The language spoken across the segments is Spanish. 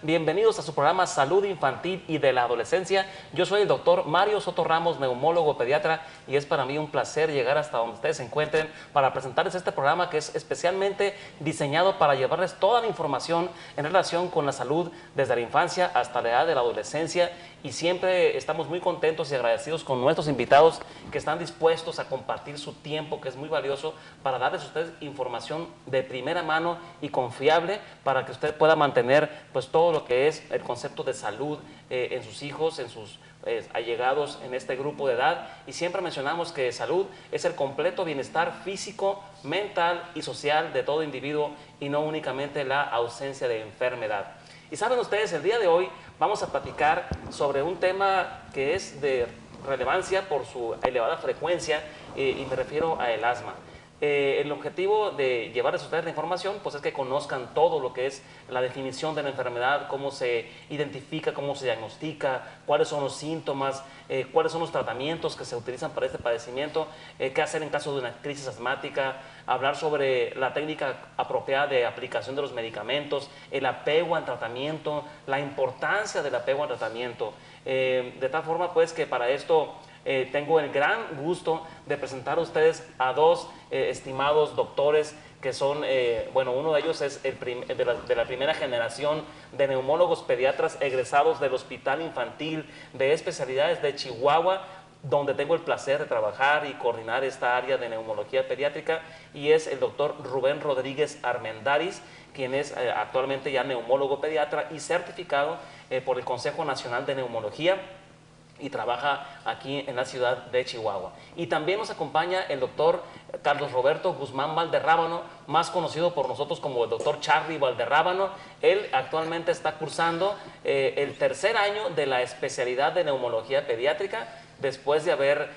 Bienvenidos a su programa Salud Infantil y de la Adolescencia. Yo soy el doctor Mario Soto Ramos, neumólogo pediatra, y es para mí un placer llegar hasta donde ustedes se encuentren para presentarles este programa que es especialmente diseñado para llevarles toda la información en relación con la salud desde la infancia hasta la edad de la adolescencia. Y siempre estamos muy contentos y agradecidos con nuestros invitados que están dispuestos a compartir su tiempo, que es muy valioso, para darles a ustedes información de primera mano y confiable para que usted pueda mantener pues todo lo que es el concepto de salud en sus hijos, en sus allegados en este grupo de edad. Y siempre mencionamos que salud es el completo bienestar físico, mental y social de todo individuo y no únicamente la ausencia de enfermedad. Y saben ustedes, el día de hoy vamos a platicar sobre un tema que es de relevancia por su elevada frecuencia y me refiero a el asma. El objetivo de llevarles a ustedes la información pues es que conozcan todo lo que es la definición de la enfermedad, cómo se identifica, cómo se diagnostica, cuáles son los síntomas, cuáles son los tratamientos que se utilizan para este padecimiento, qué hacer en caso de una crisis asmática, hablar sobre la técnica apropiada de aplicación de los medicamentos, el apego al tratamiento, la importancia del apego al tratamiento, de tal forma pues que para esto tengo el gran gusto de presentar a ustedes a dos estimados doctores que son, bueno, uno de ellos es de la primera generación de neumólogos pediatras egresados del Hospital Infantil de Especialidades de Chihuahua, donde tengo el placer de trabajar y coordinar esta área de neumología pediátrica, y es el doctor Rubén Rodríguez Armendáriz, quien es actualmente ya neumólogo pediatra y certificado por el Consejo Nacional de Neumología, y trabaja aquí en la ciudad de Chihuahua. Y también nos acompaña el doctor Carlos Roberto Guzmán Valderrábano, más conocido por nosotros como el doctor Charlie Valderrábano. Él actualmente está cursando el tercer año de la especialidad de neumología pediátrica. Después de haber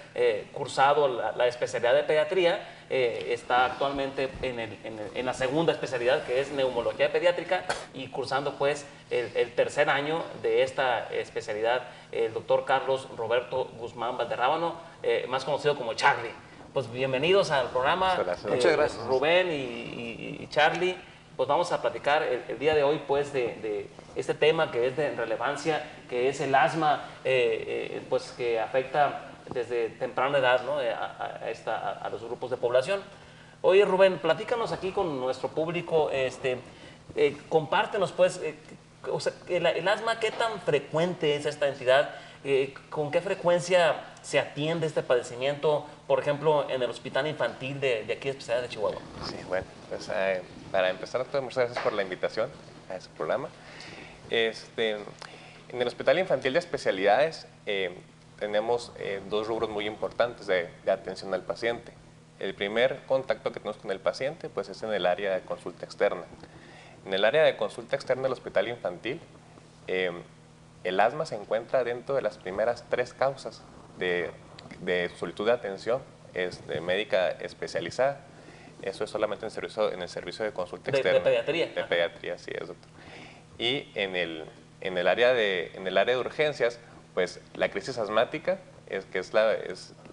cursado la especialidad de pediatría, está actualmente en la segunda especialidad, que es neumología pediátrica, y cursando pues el tercer año de esta especialidad, el doctor Carlos Roberto Guzmán Valderrábano, más conocido como Charlie. Pues bienvenidos al programa. Muchas gracias. Rubén y Charlie. Pues vamos a platicar el día de hoy pues de este tema que es de relevancia, que es el asma, pues que afecta desde temprana edad, ¿no? a los grupos de población. Oye Rubén, platícanos aquí con nuestro público, compártenos pues, o sea, el asma, ¿qué tan frecuente es esta entidad? ¿Con qué frecuencia se atiende este padecimiento, por ejemplo, en el Hospital Infantil de aquí de Especialidad de Chihuahua? Sí, bueno, pues para empezar, muchas gracias por la invitación a este programa. En el Hospital Infantil de Especialidades tenemos dos rubros muy importantes de atención al paciente. El primer contacto que tenemos con el paciente pues, es en el área de consulta externa. En el área de consulta externa del Hospital Infantil, el asma se encuentra dentro de las primeras 3 causas de solicitud de atención médica especializada. Eso es solamente en el servicio de consulta externa. De pediatría. De pediatría, sí es, doctor. Y en el área de urgencias, pues la crisis asmática,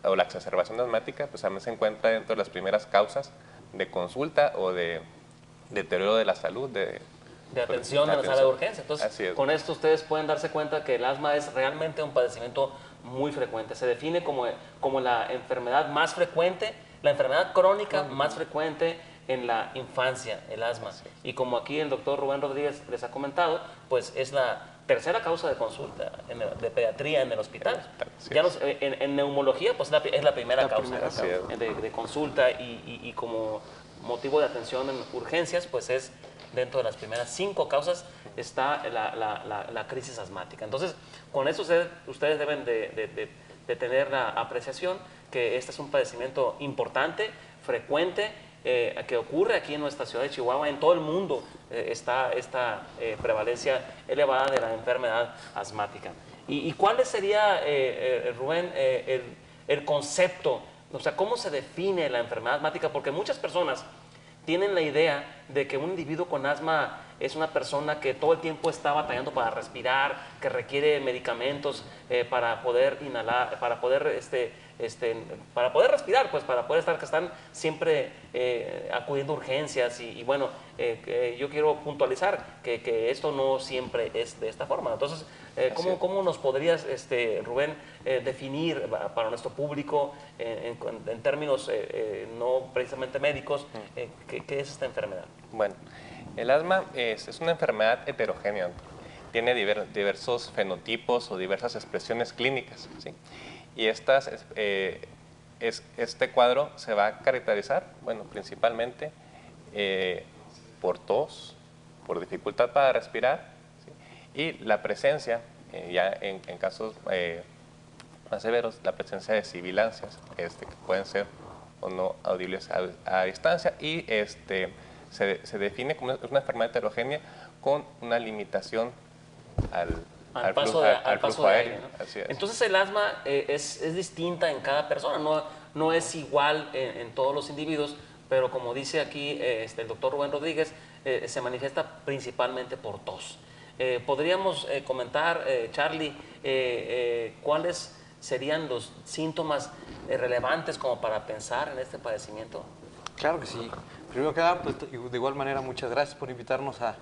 o la exacerbación asmática, pues también se encuentra dentro de las primeras causas de consulta o de deterioro de la salud, de atención en la sala de urgencia. Entonces, con esto ustedes pueden darse cuenta que el asma es realmente un padecimiento muy frecuente. Se define como la enfermedad más frecuente, la enfermedad crónica más frecuente en la infancia, el asma. Y como aquí el doctor Rubén Rodríguez les ha comentado, pues es la tercera causa de consulta de pediatría en el hospital. Ya en neumología, pues es la primera causa de consulta, y como motivo de atención en urgencias, pues es dentro de las primeras 5 causas está la crisis asmática. Entonces, con eso ustedes deben de tener la apreciación que este es un padecimiento importante, frecuente, que ocurre aquí en nuestra ciudad de Chihuahua. En todo el mundo está esta prevalencia elevada de la enfermedad asmática. ¿Y cuál sería, Rubén, el concepto? O sea, ¿cómo se define la enfermedad asmática? Porque muchas personas tienen la idea de que un individuo con asma es una persona que todo el tiempo está batallando para respirar, que requiere medicamentos para poder inhalar, para poder respirar, pues para poder estar, que están siempre acudiendo a urgencias y bueno, yo quiero puntualizar que esto no siempre es de esta forma. Entonces, ¿cómo nos podrías, Rubén, definir para nuestro público en términos no precisamente médicos, qué es esta enfermedad? Bueno, el asma es una enfermedad heterogénea. Tiene diversos fenotipos o diversas expresiones clínicas, ¿sí? Y este cuadro se va a caracterizar, bueno, principalmente por tos, por dificultad para respirar, ¿sí? Y la presencia, ya en casos más severos, la presencia de sibilancias, que pueden ser o no audibles a distancia, y se define como una enfermedad heterogénea con una limitación al flujo aéreo. ¿No? Así es. Entonces el asma es distinta en cada persona, no es igual en todos los individuos, pero como dice aquí el doctor Rubén Rodríguez, se manifiesta principalmente por tos. ¿Podríamos comentar, Charlie, cuáles serían los síntomas relevantes como para pensar en este padecimiento? Claro que sí. Primero que nada, pues, de igual manera, muchas gracias por invitarnos a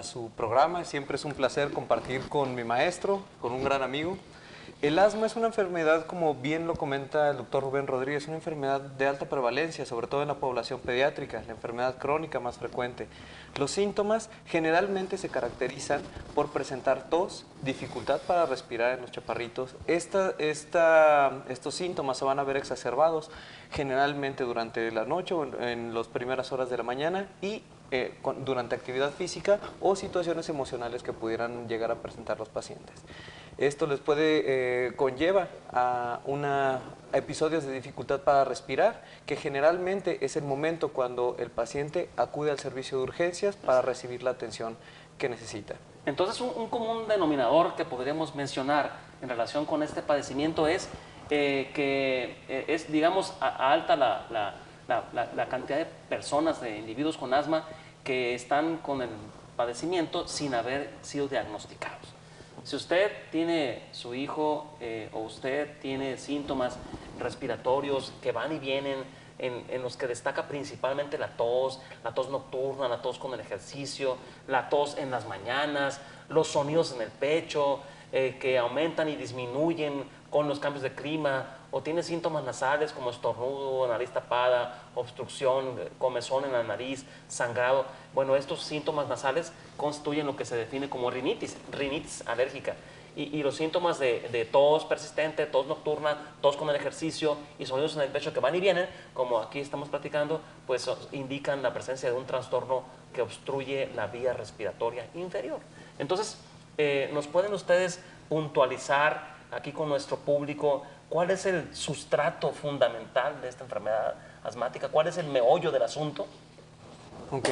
su programa. Siempre es un placer compartir con mi maestro, con un gran amigo. El asma es una enfermedad, como bien lo comenta el doctor Rubén Rodríguez, una enfermedad de alta prevalencia, sobre todo en la población pediátrica, la enfermedad crónica más frecuente. Los síntomas generalmente se caracterizan por presentar tos, dificultad para respirar en los chaparritos. Estos síntomas se van a ver exacerbados generalmente durante la noche o en las primeras horas de la mañana y durante actividad física o situaciones emocionales que pudieran llegar a presentar los pacientes. Esto les conlleva a episodios de dificultad para respirar, que generalmente es el momento cuando el paciente acude al servicio de urgencias para recibir la atención que necesita. Entonces, un común denominador que podríamos mencionar en relación con este padecimiento es que es, digamos, alta la cantidad de personas, de individuos con asma que están con el padecimiento sin haber sido diagnosticados. Si usted tiene su hijo o usted tiene síntomas respiratorios que van y vienen, en los que destaca principalmente la tos nocturna, la tos con el ejercicio, la tos en las mañanas, los sonidos en el pecho que aumentan y disminuyen con los cambios de clima, o tiene síntomas nasales como estornudo, nariz tapada, obstrucción, comezón en la nariz, sangrado. Bueno, estos síntomas nasales constituyen lo que se define como rinitis alérgica. Y los síntomas de tos persistente, tos nocturna, tos con el ejercicio y sonidos en el pecho que van y vienen, como aquí estamos platicando, pues indican la presencia de un trastorno que obstruye la vía respiratoria inferior. Entonces, ¿nos pueden ustedes puntualizar aquí con nuestro público cuál es el sustrato fundamental de esta enfermedad asmática? ¿Cuál es el meollo del asunto? Ok.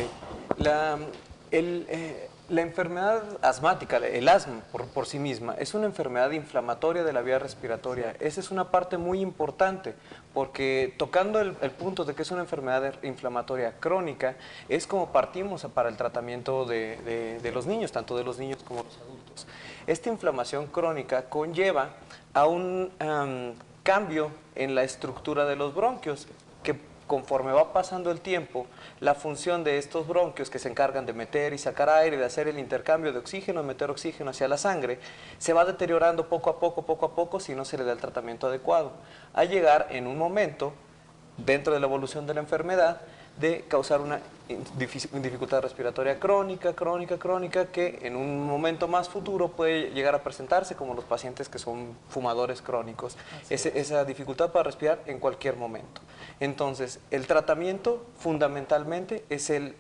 La enfermedad asmática, el asma por sí misma, es una enfermedad inflamatoria de la vía respiratoria. Esa es una parte muy importante, porque tocando el punto de que es una enfermedad inflamatoria crónica, es como partimos para el tratamiento de los niños, tanto de los niños como de los adultos. Esta inflamación crónica conlleva a un cambio en la estructura de los bronquios, que conforme va pasando el tiempo, la función de estos bronquios que se encargan de meter y sacar aire, de hacer el intercambio de oxígeno, de meter oxígeno hacia la sangre, se va deteriorando poco a poco, si no se le da el tratamiento adecuado, a llegar en un momento, dentro de la evolución de la enfermedad, de causar una dificultad respiratoria crónica, que en un momento más futuro puede llegar a presentarse como los pacientes que son fumadores crónicos. Esa dificultad para respirar en cualquier momento. Entonces, el tratamiento fundamentalmente es el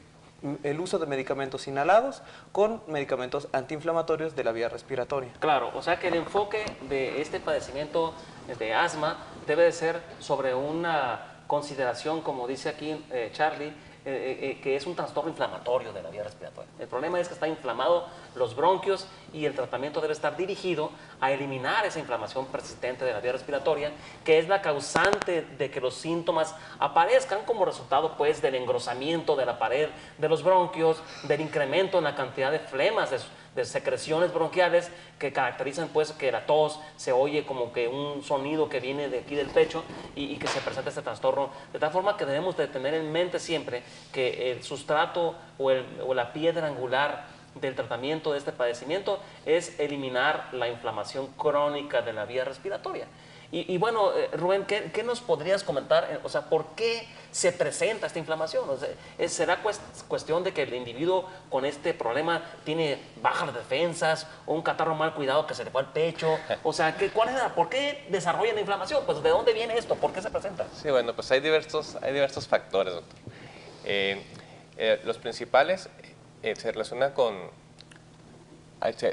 uso de medicamentos inhalados con medicamentos antiinflamatorios de la vía respiratoria. Claro, o sea que el enfoque de este padecimiento de asma debe de ser sobre una consideración, como dice aquí Charlie, que es un trastorno inflamatorio de la vía respiratoria. El problema es que está inflamado los bronquios y el tratamiento debe estar dirigido a eliminar esa inflamación persistente de la vía respiratoria, que es la causante de que los síntomas aparezcan como resultado pues del engrosamiento de la pared de los bronquios, del incremento en la cantidad de flemas, de secreciones bronquiales que caracterizan pues que la tos se oye como que un sonido que viene de aquí del pecho y que se presenta este trastorno, de tal forma que debemos de tener en mente siempre que el sustrato o la piedra angular del tratamiento de este padecimiento es eliminar la inflamación crónica de la vía respiratoria. Y bueno, Rubén, ¿qué nos podrías comentar? O sea, ¿por qué se presenta esta inflamación? O sea, ¿será cuestión de que el individuo con este problema tiene bajas defensas o un catarro mal cuidado que se le fue al pecho? O sea, ¿por qué desarrolla la inflamación? Pues, ¿de dónde viene esto? ¿Por qué se presenta? Sí, bueno, pues hay diversos factores, doctor. Los principales se relacionan con,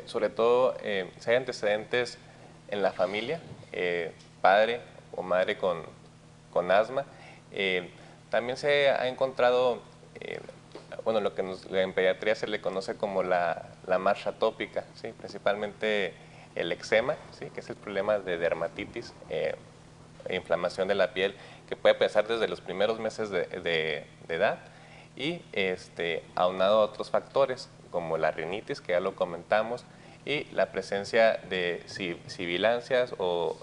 sobre todo, si hay antecedentes en la familia, padre o madre con asma. También se ha encontrado, bueno, lo que en pediatría se le conoce como la marcha atópica, ¿sí? Principalmente el eczema, ¿sí? Que es el problema de dermatitis, inflamación de la piel, que puede empezar desde los primeros meses de edad y aunado a otros factores como la rinitis, que ya lo comentamos, y la presencia de sibilancias o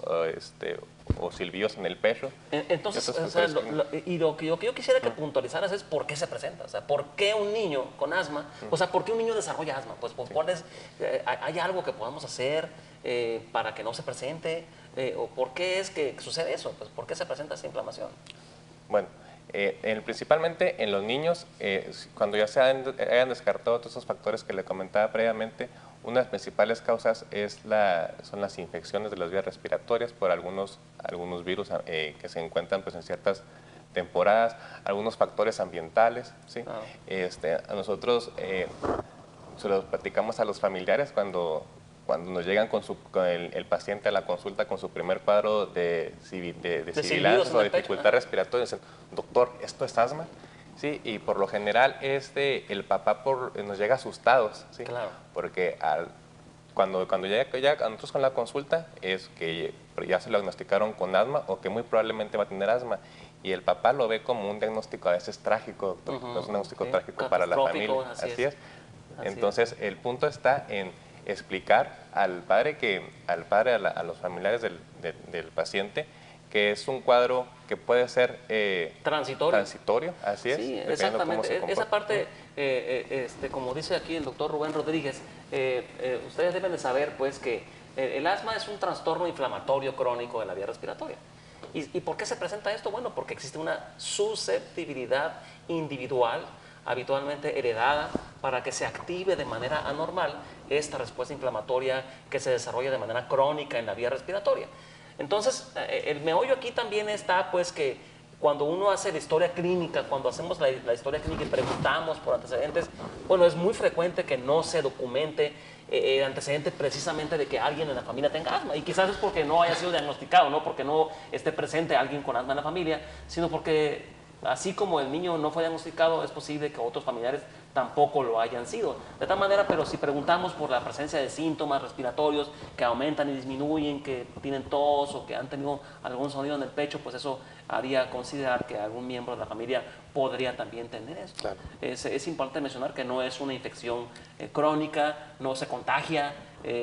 silbidos en el pecho. Entonces, o sea, lo que yo quisiera que puntualizaras es por qué se presenta. O sea, ¿por qué un niño con asma? O sea, ¿por qué un niño desarrolla asma? Pues, ¿hay algo que podamos hacer para que no se presente? ¿O por qué es que sucede eso? Pues, ¿por qué se presenta esa inflamación? Bueno, principalmente en los niños, cuando ya se hayan descartado todos esos factores que le comentaba previamente, una de las principales causas son las infecciones de las vías respiratorias por algunos virus que se encuentran pues, en ciertas temporadas, algunos factores ambientales, ¿sí? A nosotros se los platicamos a los familiares cuando nos llegan con el paciente a la consulta con su primer cuadro de sibilancias o dificultad respiratoria, dicen, doctor, ¿esto es asma? Sí, y por lo general el papá nos llega asustados, ¿sí? Claro. Porque cuando llega a nosotros con la consulta es que ya se lo diagnosticaron con asma o que muy probablemente va a tener asma. Y el papá lo ve como un diagnóstico a veces trágico, doctor. Es un diagnóstico trágico para la familia. Así es. Entonces, el punto está en explicar a los familiares del paciente que es un cuadro que puede ser transitorio, así es. Sí, exactamente. Esa parte, como dice aquí el doctor Rubén Rodríguez, ustedes deben de saber pues que el asma es un trastorno inflamatorio crónico de la vía respiratoria. ¿Y por qué se presenta esto? Bueno, porque existe una susceptibilidad individual habitualmente heredada para que se active de manera anormal esta respuesta inflamatoria que se desarrolla de manera crónica en la vía respiratoria. Entonces, el meollo aquí también está pues que cuando uno hace la historia clínica, cuando hacemos la historia clínica y preguntamos por antecedentes, bueno, es muy frecuente que no se documente el antecedente precisamente de que alguien en la familia tenga asma. Y quizás es porque no haya sido diagnosticado, no porque no esté presente alguien con asma en la familia, sino porque así como el niño no fue diagnosticado, es posible que otros familiares tampoco lo hayan sido. De tal manera, pero si preguntamos por la presencia de síntomas respiratorios que aumentan y disminuyen, que tienen tos o que han tenido algún sonido en el pecho, pues eso haría considerar que algún miembro de la familia podría también tener eso. Claro. Es importante mencionar que no es una infección crónica, no se contagia,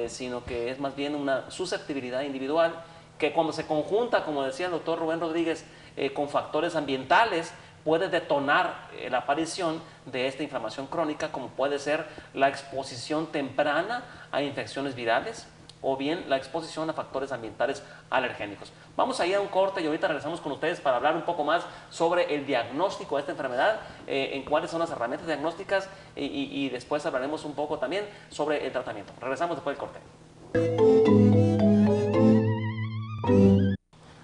sino que es más bien una susceptibilidad individual que cuando se conjunta, como decía el doctor Rubén Rodríguez, con factores ambientales, puede detonar la aparición de esta inflamación crónica, como puede ser la exposición temprana a infecciones virales o bien la exposición a factores ambientales alergénicos. Vamos a ir a un corte y ahorita regresamos con ustedes para hablar un poco más sobre el diagnóstico de esta enfermedad, en cuáles son las herramientas diagnósticas y después hablaremos un poco también sobre el tratamiento. Regresamos después del corte.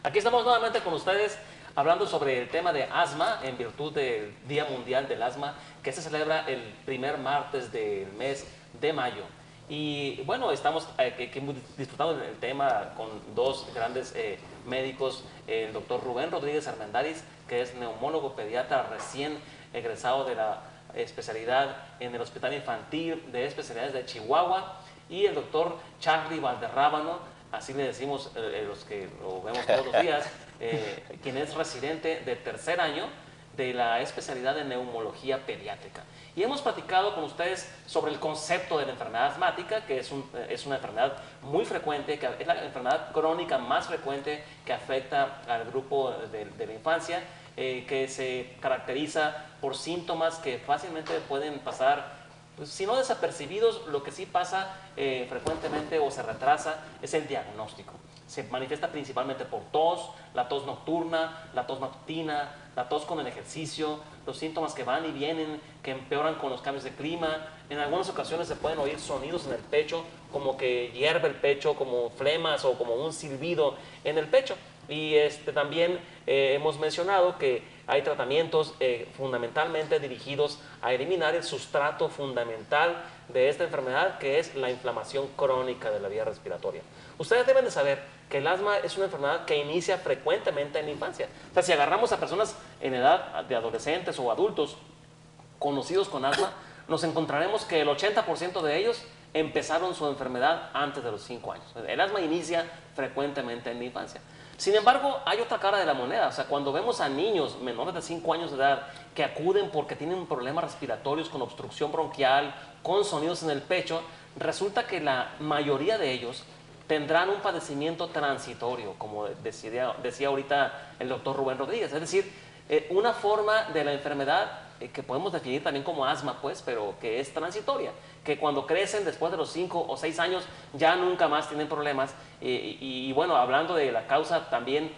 Aquí estamos nuevamente con ustedes hablando sobre el tema de asma en virtud del Día Mundial del Asma que se celebra el primer martes del mes de mayo. Y bueno, estamos disfrutando del tema con dos grandes médicos, el doctor Rubén Rodríguez Armendáriz, que es neumólogo pediatra recién egresado de la especialidad en el Hospital Infantil de Especialidades de Chihuahua, y el doctor Charlie Valderrábano, así le decimos los que lo vemos todos los días, quien es residente de tercer año de la especialidad de neumología pediátrica. Y hemos platicado con ustedes sobre el concepto de la enfermedad asmática, que es una enfermedad muy frecuente, que es la enfermedad crónica más frecuente que afecta al grupo de la infancia, que se caracteriza por síntomas que fácilmente pueden pasar, pues, si no desapercibidos. Lo que sí pasa frecuentemente o se retrasa es el diagnóstico. Se manifiesta principalmente por tos, la tos nocturna, la tos matutina, la tos con el ejercicio, los síntomas que van y vienen, que empeoran con los cambios de clima. En algunas ocasiones se pueden oír sonidos en el pecho, como que hierve el pecho, como flemas o como un silbido en el pecho. Y también hemos mencionado que hay tratamientos fundamentalmente dirigidos a eliminar el sustrato fundamental de esta enfermedad, que es la inflamación crónica de la vía respiratoria. Ustedes deben de saber que el asma es una enfermedad que inicia frecuentemente en la infancia. O sea, si agarramos a personas en edad de adolescentes o adultos conocidos con asma, nos encontraremos que el 80% de ellos empezaron su enfermedad antes de los 5 años. El asma inicia frecuentemente en la infancia. Sin embargo, hay otra cara de la moneda. O sea, cuando vemos a niños menores de 5 años de edad que acuden porque tienen problemas respiratorios con obstrucción bronquial, con sonidos en el pecho, resulta que la mayoría de ellos tendrán un padecimiento transitorio, como decía ahorita el doctor Rubén Rodríguez. Es decir, una forma de la enfermedad que podemos definir también como asma, pues, pero que es transitoria, que cuando crecen después de los 5 o 6 años ya nunca más tienen problemas. Y bueno, hablando de la causa también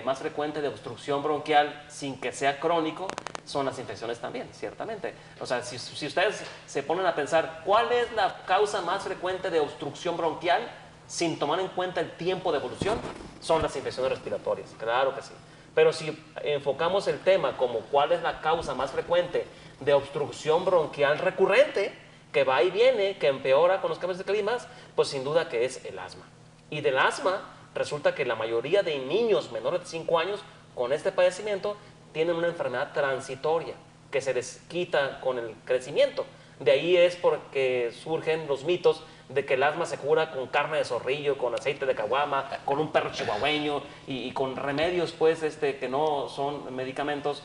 más frecuente de obstrucción bronquial sin que sea crónico, son las infecciones también, ciertamente. O sea, si ustedes se ponen a pensar cuál es la causa más frecuente de obstrucción bronquial sin tomar en cuenta el tiempo de evolución, son las infecciones respiratorias, claro que sí. Pero si enfocamos el tema como cuál es la causa más frecuente de obstrucción bronquial recurrente, que va y viene, que empeora con los cambios de clima, pues sin duda que es el asma. Y del asma resulta que la mayoría de niños menores de 5 años con este padecimiento tienen una enfermedad transitoria que se les quita con el crecimiento. De ahí es porque surgen los mitos de que el asma se cura con carne de zorrillo, con aceite de caguama, con un perro chihuahueño y con remedios, pues, que no son medicamentos,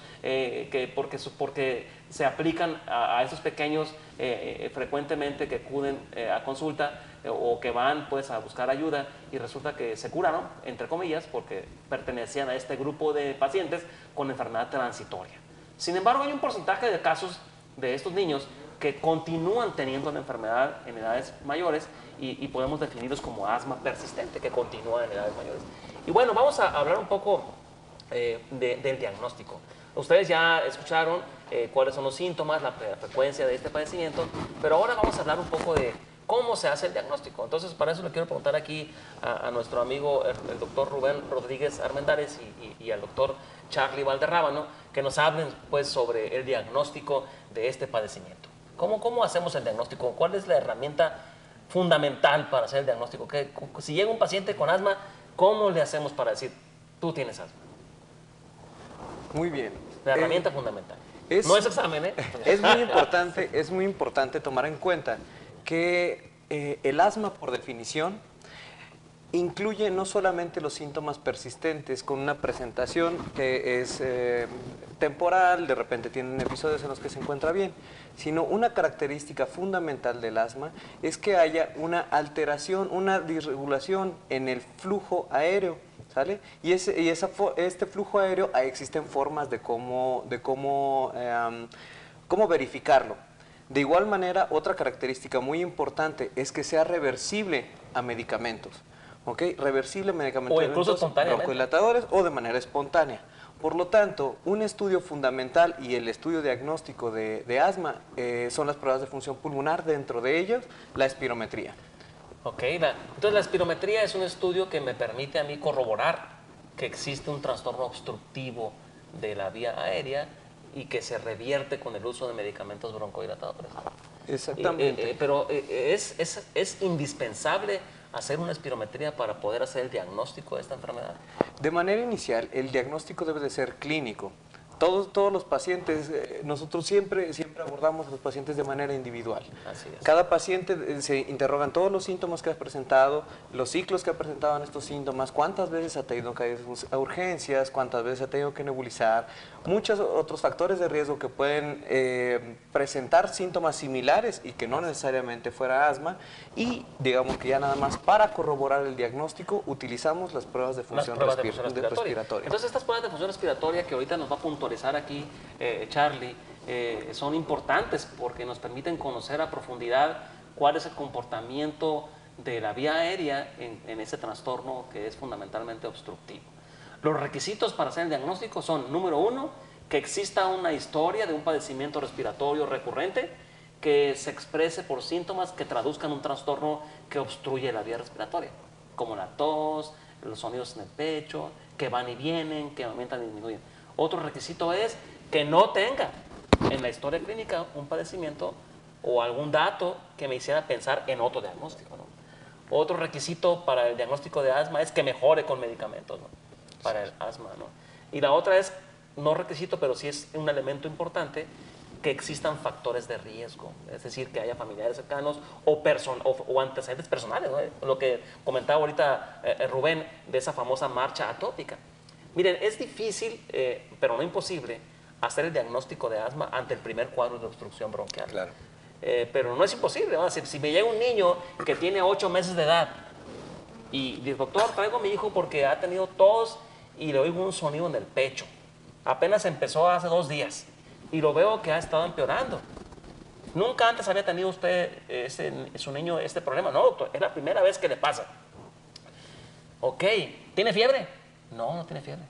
porque se aplican a esos pequeños frecuentemente que acuden a consulta o que van, pues, a buscar ayuda, y resulta que se curaron, entre comillas, porque pertenecían a este grupo de pacientes con enfermedad transitoria. Sin embargo, hay un porcentaje de casos de estos niños que continúan teniendo la enfermedad en edades mayores y podemos definirlos como asma persistente, que continúa en edades mayores. Y bueno, vamos a hablar un poco del diagnóstico. Ustedes ya escucharon cuáles son los síntomas, la frecuencia de este padecimiento, pero ahora vamos a hablar un poco de cómo se hace el diagnóstico. Entonces, para eso le quiero preguntar aquí a nuestro amigo, el doctor Rubén Rodríguez Armendáriz y al doctor Charlie Valderrábano, que nos hablen, pues, sobre el diagnóstico de este padecimiento. ¿Cómo hacemos el diagnóstico? ¿Cuál es la herramienta fundamental para hacer el diagnóstico? Si llega un paciente con asma, ¿cómo le hacemos para decir, tú tienes asma? Muy bien. La herramienta fundamental. No es examen, ¿eh? Es muy importante tomar en cuenta que el asma, por definición, incluye no solamente los síntomas persistentes con una presentación que es temporal, de repente tienen episodios en los que se encuentra bien, sino una característica fundamental del asma es que haya una alteración, una disregulación en el flujo aéreo, ¿sale? Y este flujo aéreo, existen formas de cómo verificarlo. De igual manera, otra característica muy importante es que sea reversible a medicamentos. ¿Ok? Reversible a medicamentos, o incluso espontáneamente, broncodilatadores o de manera espontánea. Por lo tanto, un estudio fundamental y el estudio diagnóstico de asma son las pruebas de función pulmonar, dentro de ellos la espirometría. Ok, entonces la espirometría es un estudio que me permite a mí corroborar que existe un trastorno obstructivo de la vía aérea y que se revierte con el uso de medicamentos broncodilatadores. Exactamente. Pero es indispensable hacer una espirometría para poder hacer el diagnóstico de esta enfermedad. De manera inicial, el diagnóstico debe de ser clínico. Todos los pacientes, nosotros siempre abordamos a los pacientes de manera individual. Así es. Cada paciente se interrogan todos los síntomas que ha presentado, los ciclos que ha presentado en estos síntomas, cuántas veces ha tenido que ir a urgencias, cuántas veces ha tenido que nebulizar, muchos otros factores de riesgo que pueden presentar síntomas similares y que no necesariamente fuera asma. Y digamos que ya nada más para corroborar el diagnóstico utilizamos las pruebas de función respiratoria. Entonces estas pruebas de función respiratoria que ahorita nos va a puntualizar aquí Charlie, son importantes porque nos permiten conocer a profundidad cuál es el comportamiento de la vía aérea en ese trastorno que es fundamentalmente obstructivo. Los requisitos para hacer el diagnóstico son, número 1, que exista una historia de un padecimiento respiratorio recurrente que se exprese por síntomas que traduzcan un trastorno que obstruye la vía respiratoria, como la tos, los sonidos en el pecho, que van y vienen, que aumentan y disminuyen. Otro requisito es que no tenga en la historia clínica un padecimiento o algún dato que me hiciera pensar en otro diagnóstico, ¿no? Otro requisito para el diagnóstico de asma es que mejore con medicamentos, ¿no? Para el asma, ¿no? Y la otra es, no requisito, pero sí es un elemento importante, que existan factores de riesgo, es decir, que haya familiares cercanos o antecedentes personales, ¿no? Lo que comentaba ahorita Rubén de esa famosa marcha atópica. Miren, es difícil, pero no imposible, hacer el diagnóstico de asma ante el primer cuadro de obstrucción bronquial. Claro. Pero no es imposible, ¿no? Si me llega un niño que tiene 8 meses de edad y dice, doctor, traigo a mi hijo porque ha tenido tos y le oigo un sonido en el pecho. Apenas empezó hace 2 días y lo veo que ha estado empeorando. Nunca antes había tenido usted, su niño, este problema. No, doctor, es la primera vez que le pasa. Ok, ¿tiene fiebre? No, no tiene fiebre.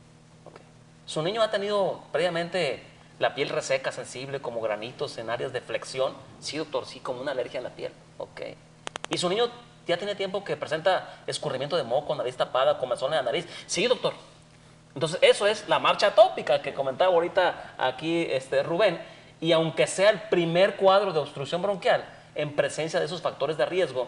Okay. ¿Su niño ha tenido previamente la piel reseca, sensible, como granitos en áreas de flexión? Sí, doctor, sí, como una alergia en la piel. Ok. ¿Y su niño ya tiene tiempo que presenta escurrimiento de moco, nariz tapada, comezón en la nariz? Sí, doctor. Entonces, eso es la marcha atópica que comentaba ahorita aquí Rubén. Y aunque sea el primer cuadro de obstrucción bronquial, en presencia de esos factores de riesgo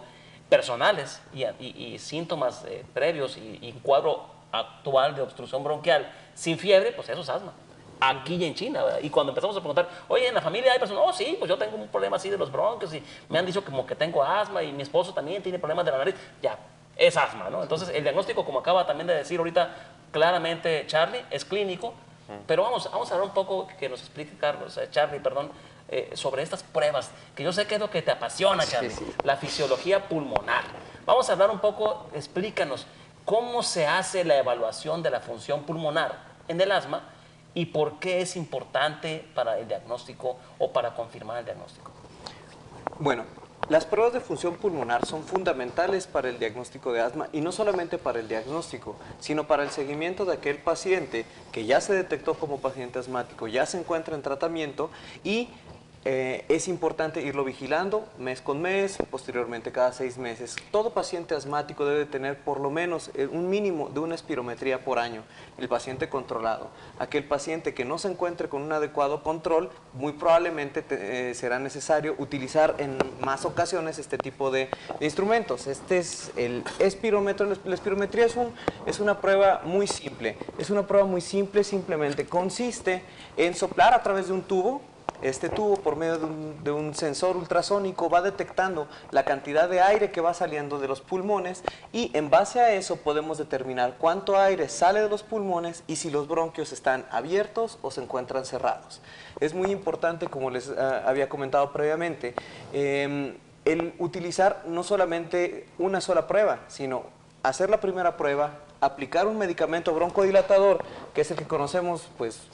personales y síntomas previos y un cuadro actual de obstrucción bronquial sin fiebre, pues eso es asma. Aquí y en China, ¿verdad? Y cuando empezamos a preguntar, oye, en la familia hay personas, oh sí, pues yo tengo un problema así de los bronquios y me han dicho como que tengo asma y mi esposo también tiene problemas de la nariz, ya, es asma, ¿no? Entonces el diagnóstico, como acaba también de decir ahorita claramente Charlie, es clínico, pero vamos a hablar un poco, que nos explique Charlie, perdón, sobre estas pruebas, que yo sé que es lo que te apasiona, Charlie, sí. La fisiología pulmonar. Vamos a hablar un poco, explícanos, ¿cómo se hace la evaluación de la función pulmonar en el asma y por qué es importante para el diagnóstico o para confirmar el diagnóstico? Bueno, las pruebas de función pulmonar son fundamentales para el diagnóstico de asma y no solamente para el diagnóstico, sino para el seguimiento de aquel paciente que ya se detectó como paciente asmático, ya se encuentra en tratamiento y es importante irlo vigilando mes con mes, posteriormente cada 6 meses. Todo paciente asmático debe tener por lo menos un mínimo de una espirometría por año, el paciente controlado. Aquel paciente que no se encuentre con un adecuado control, muy probablemente será necesario utilizar en más ocasiones este tipo de instrumentos. Este es el espirómetro. La espirometría es una prueba muy simple. Es una prueba muy simple, simplemente consiste en soplar a través de un tubo. Este tubo, por medio de un sensor ultrasónico, va detectando la cantidad de aire que va saliendo de los pulmones y en base a eso podemos determinar cuánto aire sale de los pulmones y si los bronquios están abiertos o se encuentran cerrados. Es muy importante, como les había comentado previamente, el utilizar no solamente una sola prueba, sino hacer la primera prueba, aplicar un medicamento broncodilatador, que es el que conocemos pues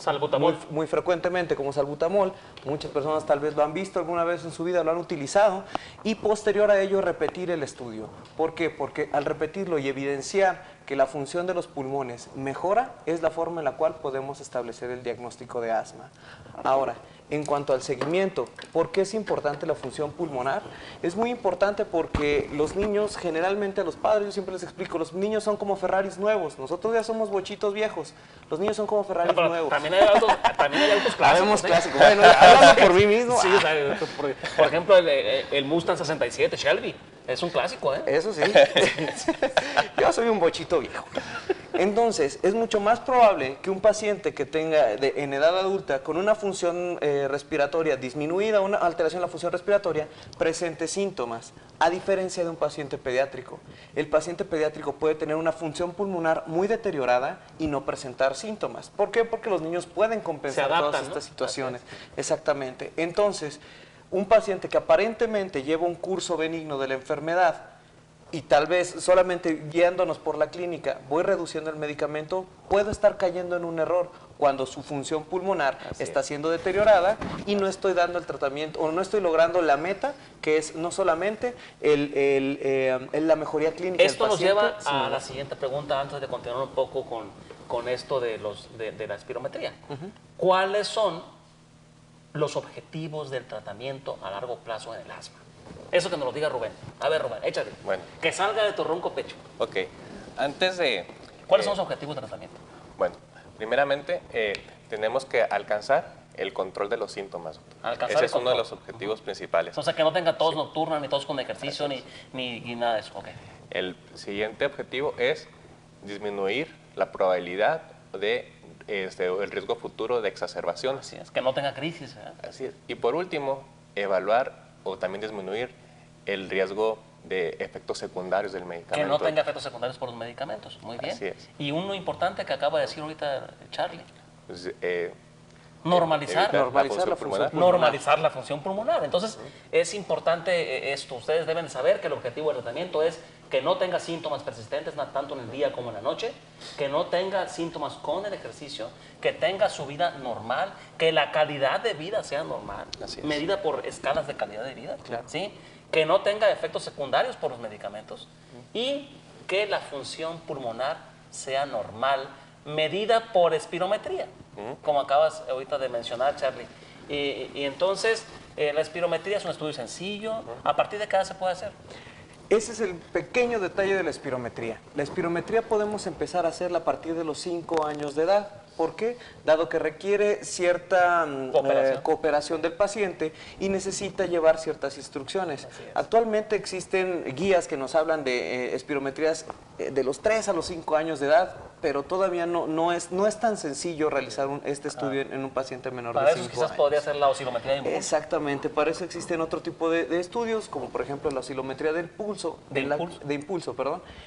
muy frecuentemente como salbutamol. Muchas personas tal vez lo han visto alguna vez en su vida, lo han utilizado, y posterior a ello repetir el estudio. ¿Por qué? Porque al repetirlo y evidenciar que la función de los pulmones mejora, es la forma en la cual podemos establecer el diagnóstico de asma. Ahora, En cuanto al seguimiento, ¿por qué es importante la función pulmonar? Es muy importante porque los niños, generalmente a los padres, yo siempre les explico, los niños son como Ferraris nuevos, nosotros ya somos bochitos viejos, los niños son como Ferraris nuevos. También hay autos clásicos. Habemos clásicos. Bueno, hablando por mí mismo. Sí, o sea, por ejemplo, el Mustang 67 Shelby, es un clásico, ¿eh? Eso sí. Yo soy un bochito viejo. Entonces, es mucho más probable que un paciente que tenga en edad adulta con una función respiratoria disminuida, una alteración en la función respiratoria, presente síntomas, a diferencia de un paciente pediátrico. El paciente pediátrico puede tener una función pulmonar muy deteriorada y no presentar síntomas. ¿Por qué? Porque los niños pueden compensar todas estas situaciones. Exactamente. Entonces, un paciente que aparentemente lleva un curso benigno de la enfermedad y tal vez solamente guiándonos por la clínica voy reduciendo el medicamento, puedo estar cayendo en un error cuando su función pulmonar está siendo deteriorada y no estoy dando el tratamiento o no estoy logrando la meta, que es no solamente la mejoría clínica Esto del nos paciente, lleva sino a la siguiente pregunta antes de continuar un poco con esto de la espirometría. ¿Cuáles son los objetivos del tratamiento a largo plazo en el asma? Eso que nos lo diga Rubén. A ver, Rubén, échale. Bueno. Que salga de tu ronco pecho. Ok, antes de... ¿Cuáles son los objetivos de tratamiento? Bueno, primeramente tenemos que alcanzar el control de los síntomas. Alcanzar Ese el es uno de control. los objetivos principales. O sea, que no tenga tos nocturna, ni tos con ejercicio, ni nada de eso. Okay. El siguiente objetivo es disminuir la probabilidad de el riesgo futuro de exacerbación. Así es, que no tenga crisis. Así es. Y por último, evaluar o también disminuir el riesgo de efectos secundarios del medicamento. Que no tenga efectos secundarios por los medicamentos. Muy bien. Así es. Y uno importante que acaba de decir ahorita Charlie. Pues, normalizar la función pulmonar. normalizar la función pulmonar. Entonces, es importante esto. Ustedes deben saber que el objetivo del tratamiento es que no tenga síntomas persistentes, tanto en el día como en la noche, que no tenga síntomas con el ejercicio, que tenga su vida normal, que la calidad de vida sea normal, Así es. medida por escalas de calidad de vida, Claro. ¿sí? Que no tenga efectos secundarios por los medicamentos y que la función pulmonar sea normal, medida por espirometría, como acabas ahorita de mencionar, Charlie. Y entonces, la espirometría es un estudio sencillo. ¿A partir de qué edad se puede hacer? Ese es el pequeño detalle de la espirometría. La espirometría podemos empezar a hacerla a partir de los 5 años de edad. ¿Por qué? Dado que requiere cierta cooperación del paciente y necesita llevar ciertas instrucciones. Actualmente existen guías que nos hablan de espirometrías de los 3 a los 5 años de edad, pero todavía no es tan sencillo realizar este estudio en un paciente menor Para de eso 5 quizás años. podría ser la oscilometría de impulso. Exactamente, para eso existen otro tipo de estudios, como por ejemplo la oscilometría del pulso, ¿De impulso?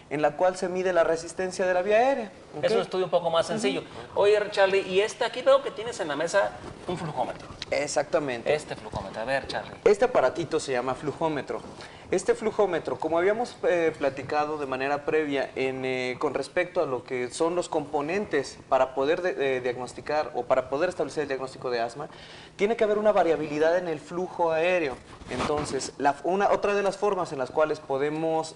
en la cual se mide la resistencia de la vía aérea. ¿ok? Es un estudio un poco más sencillo. Oye, Charlie, y aquí veo que tienes en la mesa un flujómetro. Exactamente. Este flujómetro. A ver, Charlie. Este aparatito se llama flujómetro. Este flujómetro, como habíamos platicado de manera previa con respecto a lo que son los componentes para poder diagnosticar o para poder establecer el diagnóstico de asma, tiene que haber una variabilidad en el flujo aéreo. Entonces, otra de las formas en las cuales podemos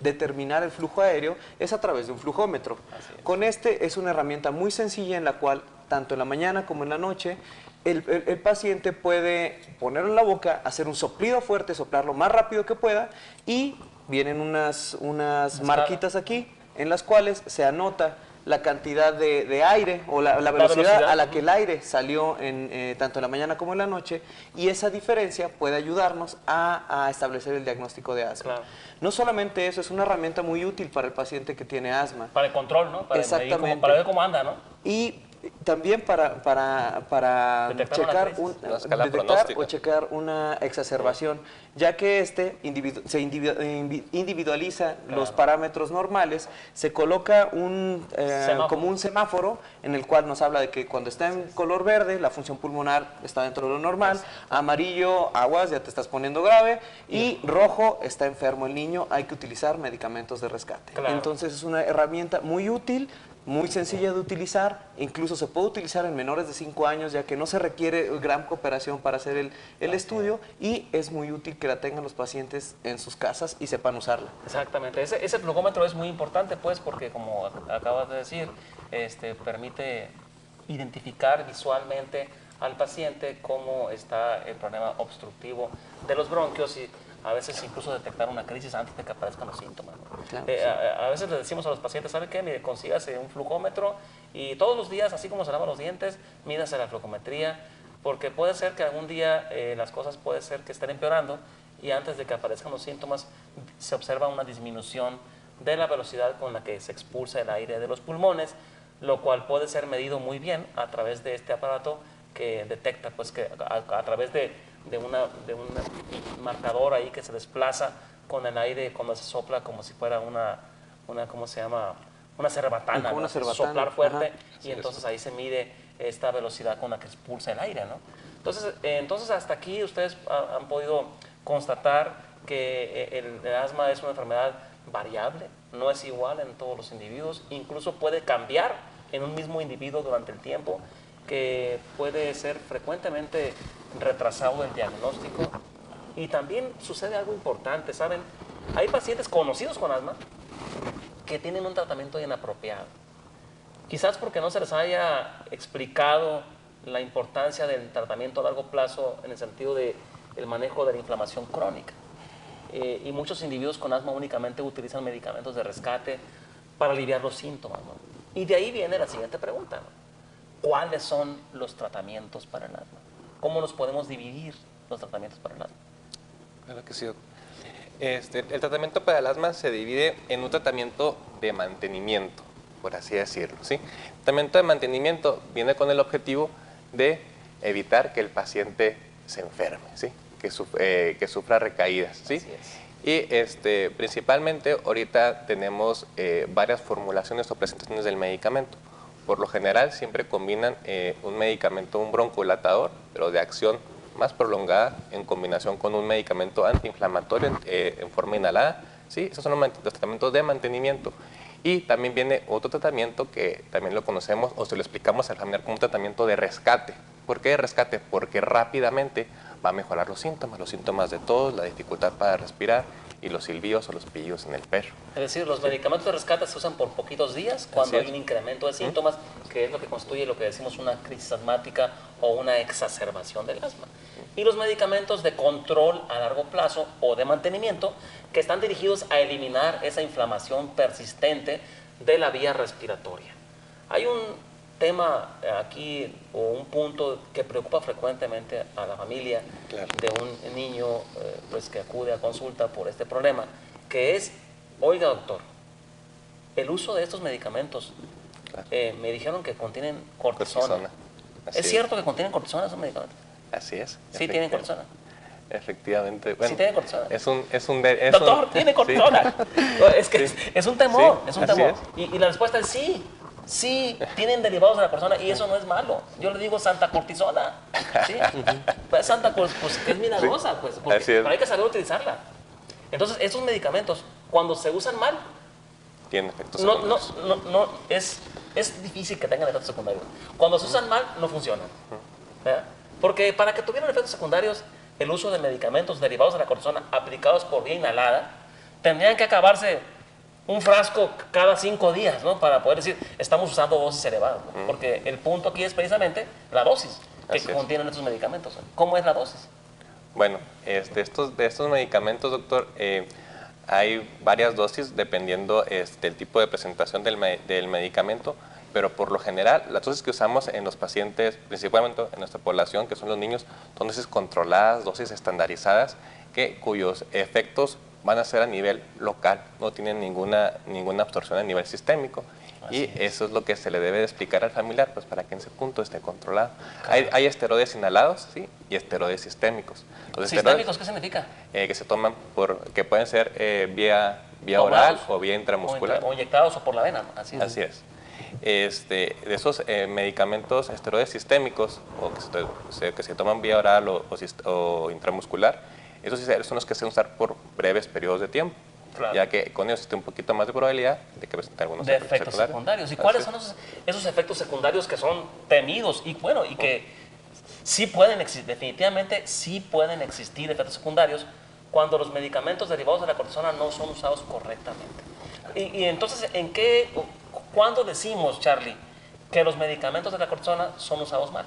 determinar el flujo aéreo es a través de un flujómetro. Con este es una herramienta muy sencilla en la cual, tanto en la mañana como en la noche, el paciente puede ponerlo en la boca, hacer un soplido fuerte, soplar lo más rápido que pueda y vienen unas marquitas aquí en las cuales se anota la cantidad de aire o la velocidad a la que el aire salió tanto en la mañana como en la noche, y esa diferencia puede ayudarnos a establecer el diagnóstico de asma. Claro. No solamente eso, es una herramienta muy útil para el paciente que tiene asma. Para el control, ¿no? Exactamente. Para ver cómo anda, ¿no? Y también para Detectar checar una escala detectar pronóstica. o checar una exacerbación, ya que se individualiza los parámetros normales, se coloca como un semáforo en el cual nos habla de que cuando está en color verde, la función pulmonar está dentro de lo normal, amarillo, aguas, ya te estás poniendo grave, y rojo, está enfermo el niño, hay que utilizar medicamentos de rescate. Claro. Entonces es una herramienta muy útil, muy sencilla de utilizar, incluso se puede utilizar en menores de 5 años, ya que no se requiere gran cooperación para hacer el estudio, y es muy útil que la tengan los pacientes en sus casas y sepan usarla. Exactamente. Ese flujómetro es muy importante, pues, porque como acabas de decir, permite identificar visualmente al paciente cómo está el problema obstructivo de los bronquios y a veces incluso detectar una crisis antes de que aparezcan los síntomas, ¿no? Claro, A veces le decimos a los pacientes, ¿sabe qué? Mire, consígase un flujómetro y todos los días, así como se lava los dientes, mídase la flujometría, porque puede ser que algún día las cosas puede ser que estén empeorando y antes de que aparezcan los síntomas se observa una disminución de la velocidad con la que se expulsa el aire de los pulmones, lo cual puede ser medido muy bien a través de este aparato que detecta, pues, que a través de un marcador ahí que se desplaza con el aire cuando se sopla como si fuera ¿cómo se llama? Una cerbatana, Como una ¿no? cerbatana, Soplar fuerte, ajá. y entonces ahí se mide esta velocidad con la que expulsa el aire, ¿no? Entonces hasta aquí ustedes han podido constatar que el asma es una enfermedad variable, no es igual en todos los individuos, incluso puede cambiar en un mismo individuo durante el tiempo, que puede ser frecuentemente retrasado el diagnóstico. Y también sucede algo importante, ¿saben? Hay pacientes conocidos con asma que tienen un tratamiento inapropiado. Quizás porque no se les haya explicado la importancia del tratamiento a largo plazo en el sentido del manejo de la inflamación crónica. Y muchos individuos con asma únicamente utilizan medicamentos de rescate para aliviar los síntomas, ¿no? Y de ahí viene la siguiente pregunta, ¿no? ¿Cuáles son los tratamientos para el asma? ¿Cómo los podemos dividir los tratamientos para el asma? Claro que sí. El tratamiento para el asma se divide en un tratamiento de mantenimiento, por así decirlo, ¿sí? El tratamiento de mantenimiento viene con el objetivo de evitar que el paciente se enferme, ¿sí? Que sufra recaídas, ¿sí? Así es. Y principalmente ahorita tenemos varias formulaciones o presentaciones del medicamento. Por lo general siempre combinan un medicamento, un broncodilatador, pero de acción más prolongada en combinación con un medicamento antiinflamatorio en forma inhalada. ¿Sí? Esos son los tratamientos de mantenimiento. Y también viene otro tratamiento que también lo conocemos o se lo explicamos al familiar como un tratamiento de rescate. ¿Por qué de rescate? Porque rápidamente va a mejorar los síntomas de todos, la dificultad para respirar y los silbidos o los pillos en el perro. Es decir, los medicamentos de rescate se usan por poquitos días cuando hay un incremento de síntomas, que es lo que constituye lo que decimos una crisis asmática o una exacerbación del asma. Y los medicamentos de control a largo plazo o de mantenimiento, que están dirigidos a eliminar esa inflamación persistente de la vía respiratoria. Hay un tema aquí o un punto que preocupa frecuentemente a la familia de un niño pues que acude a consulta por este problema, que es, oiga doctor, el uso de estos medicamentos, me dijeron que contienen cortisona. ¿Es cierto que contienen cortisona esos medicamentos? Así es. Sí, tienen cortisona. Efectivamente. Bueno, sí tiene cortisona. Doctor, tiene cortisona. Sí. Es que es un temor, sí, es un temor. Y la respuesta es sí. Sí, tienen derivados de la cortisona y eso no es malo. Yo le digo santa cortisona. ¿Sí? Pues santa, pues que es milagrosa, pues, pero hay que saber utilizarla. Entonces, estos medicamentos, cuando se usan mal, tienen efectos secundarios. Es difícil que tengan efectos secundarios. Cuando se usan mal, no funcionan. ¿Verdad? Porque para que tuvieran efectos secundarios, el uso de medicamentos derivados de la cortisona aplicados por vía inhalada, tendrían que acabarse un frasco cada 5 días, ¿no? Para poder decir, estamos usando dosis elevadas, ¿no? Porque el punto aquí es precisamente la dosis que contienen estos medicamentos, ¿no? ¿Cómo es la dosis? Bueno, de estos medicamentos, doctor, hay varias dosis dependiendo del tipo de presentación del medicamento, pero por lo general las dosis que usamos en los pacientes, principalmente en nuestra población, que son los niños, son dosis controladas, dosis estandarizadas, cuyos efectos van a ser a nivel local, no tienen ninguna absorción a nivel sistémico. Eso es lo que se le debe de explicar al familiar, pues para que en ese punto esté controlado. Hay esteroides inhalados, ¿sí? Y esteroides sistémicos. Los ¿Sistémicos qué significa? Que se toman que pueden ser vía oral o vía intramuscular. O inyectados o por la vena, ¿no? Así es. De esos medicamentos esteroides sistémicos o que se toman vía oral o intramuscular, esos son los que se usar por breves periodos de tiempo, ya que con ellos existe un poquito más de probabilidad de que presenten algunos efectos secundarios. ¿Y cuáles son esos efectos secundarios que son temidos y bueno, y que sí pueden existir, definitivamente sí pueden existir efectos secundarios cuando los medicamentos derivados de la cortisona no son usados correctamente? Y entonces, ¿cuándo decimos, Charlie, que los medicamentos de la cortisona son usados mal?